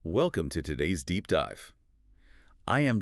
Welcome to today's deep dive. I am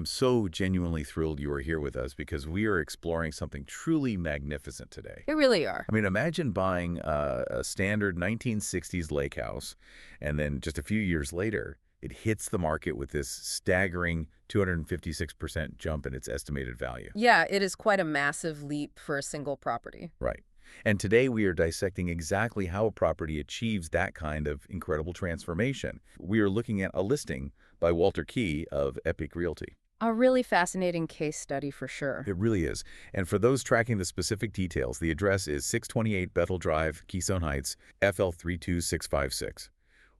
so genuinely thrilled you are here with us because we are exploring something truly magnificent today. They really are. I mean, imagine buying a standard 1960s lake house, and then just a few years later, it hits the market with this staggering 256% jump in its estimated value. Yeah, it is quite a massive leap for a single property. Right. And today we are dissecting exactly how a property achieves that kind of incredible transformation. We are looking at a listing by Walter.key of Epique Realty. A really fascinating case study for sure. It really is. And for those tracking the specific details, the address is 628 BETHEL Drive, Keystone Heights, FL 32656.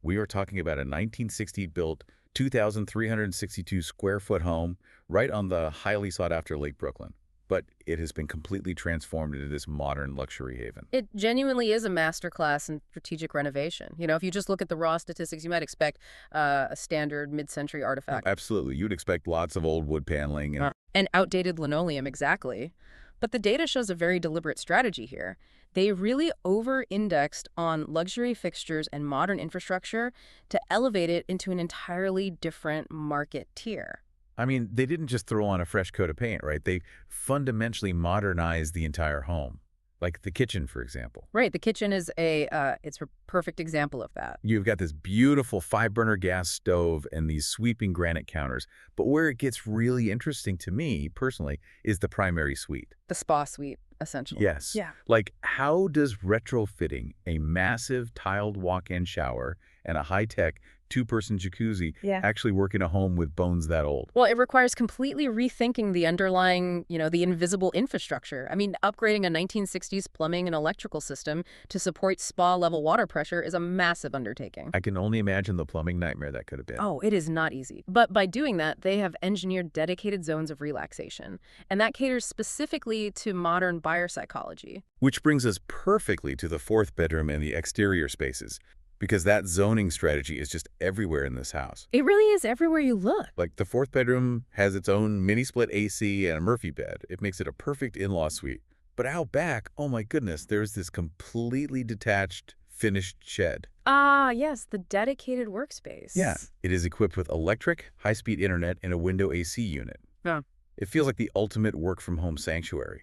We are talking about a 1960-built, 2,362 square foot home right on the highly sought-after Lake Brooklyn. But it has been completely transformed into this modern luxury haven. It genuinely is a masterclass in strategic renovation. You know, if you just look at the raw statistics, you might expect a standard mid-century artifact. Absolutely. You'd expect lots of old wood paneling And outdated linoleum, exactly. But the data shows a very deliberate strategy here. They really over-indexed on luxury fixtures and modern infrastructure to elevate it into an entirely different market tier. I mean, they didn't just throw on a fresh coat of paint, right? They fundamentally modernized the entire home, like the kitchen, for example. Right, the kitchen is it's a perfect example of that. You've got this beautiful 5-burner gas stove and these sweeping granite counters. But where it gets really interesting to me, personally, is the primary suite. The spa suite, essentially. Yes. Yeah. Like, how does retrofitting a massive tiled walk-in shower and a high-tech two-person jacuzzi actually work in a home with bones that old? Well, it requires completely rethinking the underlying, the invisible infrastructure. I mean, upgrading a 1960s plumbing and electrical system to support spa-level water pressure is a massive undertaking. I can only imagine the plumbing nightmare that could have been. Oh, it is not easy. But by doing that, they have engineered dedicated zones of relaxation. And that caters specifically to modern buyer psychology. Which brings us perfectly to the fourth bedroom and the exterior spaces, because that zoning strategy is just everywhere in this house. It really is everywhere you look. Like, the fourth bedroom has its own mini-split AC and a Murphy bed. It makes it a perfect in-law suite. But out back, oh my goodness, there's this completely detached, finished shed. Ah, yes, the dedicated workspace. Yeah, it is equipped with electric, high-speed internet, and a window AC unit. Yeah. It feels like the ultimate work-from-home sanctuary.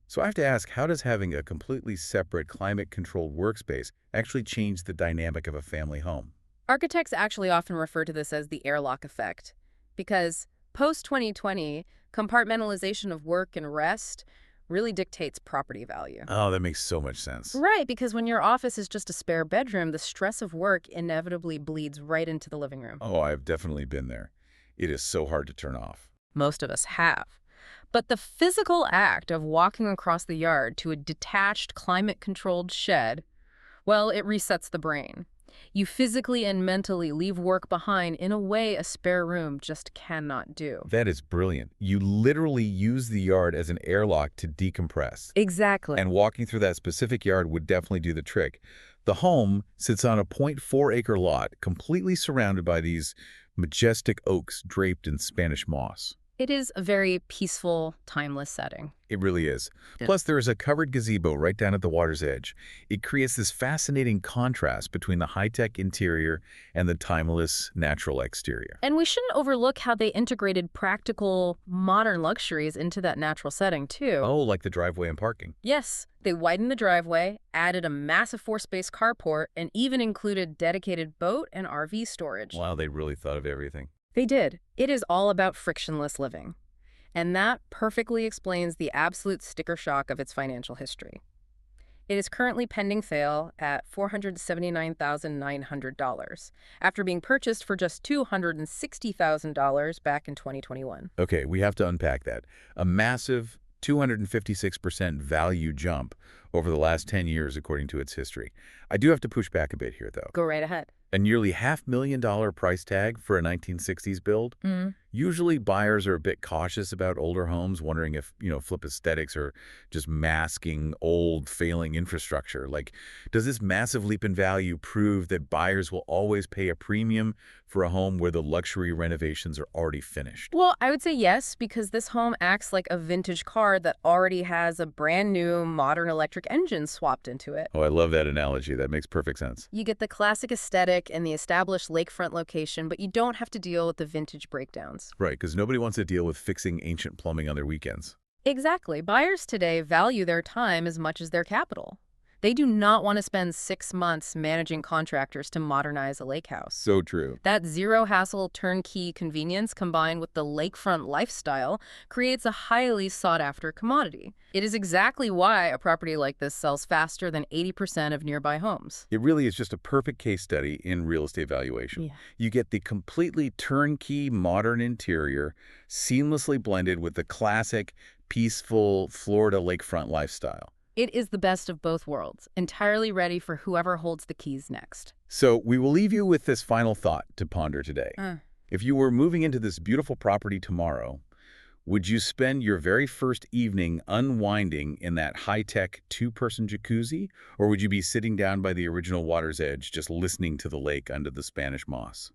So I have to ask, how does having a completely separate climate-controlled workspace actually change the dynamic of a family home? Architects actually often refer to this as the airlock effect, because post-2020, compartmentalization of work and rest really dictates property value. Oh, that makes so much sense. Right, because when your office is just a spare bedroom, the stress of work inevitably bleeds right into the living room. Oh, I've definitely been there. It is so hard to turn off. Most of us have. But the physical act of walking across the yard to a detached, climate-controlled shed, well, it resets the brain. You physically and mentally leave work behind in a way a spare room just cannot do. That is brilliant. You literally use the yard as an airlock to decompress. Exactly. And walking through that specific yard would definitely do the trick. The home sits on a 0.4-acre lot, completely surrounded by these majestic oaks draped in Spanish moss. It is a very peaceful, timeless setting. It really is. Yeah. Plus, there is a covered gazebo right down at the water's edge. It creates this fascinating contrast between the high-tech interior and the timeless, natural exterior. And we shouldn't overlook how they integrated practical, modern luxuries into that natural setting, too. Oh, like the driveway and parking. Yes, they widened the driveway, added a massive 4-space carport, and even included dedicated boat and RV storage. Wow, they really thought of everything. They did. It is all about frictionless living. And that perfectly explains the absolute sticker shock of its financial history. It is currently pending sale at $479,900 after being purchased for just $260,000 back in 2021. Okay, we have to unpack that. A massive 256% value jump over the last 10 years, according to its history. I do have to push back a bit here, though. Go right ahead. A nearly $500,000 price tag for a 1960s build? Usually buyers are a bit cautious about older homes, wondering if, flip aesthetics are just masking old, failing infrastructure. Like, does this massive leap in value prove that buyers will always pay a premium for a home where the luxury renovations are already finished? Well, I would say yes, because this home acts like a vintage car that already has a brand new modern electric engine swapped into it. Oh, I love that analogy. That makes perfect sense. You get the classic aesthetic aesthetic and the established lakefront location, but you don't have to deal with the vintage breakdowns. Right, because nobody wants to deal with fixing ancient plumbing on their weekends. Exactly. Buyers today value their time as much as their capital. They do not want to spend 6 months managing contractors to modernize a lake house. So true. That zero-hassle turnkey convenience combined with the lakefront lifestyle creates a highly sought-after commodity. It is exactly why a property like this sells faster than 80% of nearby homes. It really is just a perfect case study in real estate valuation. Yeah. You get the completely turnkey modern interior, seamlessly blended with the classic, peaceful Florida lakefront lifestyle. It is the best of both worlds, entirely ready for whoever holds the keys next. So we will leave you with this final thought to ponder today. Uh. If you were moving into this beautiful property tomorrow, would you spend your very first evening unwinding in that high-tech two-person jacuzzi, or would you be sitting down by the original water's edge just listening to the lake under the Spanish moss?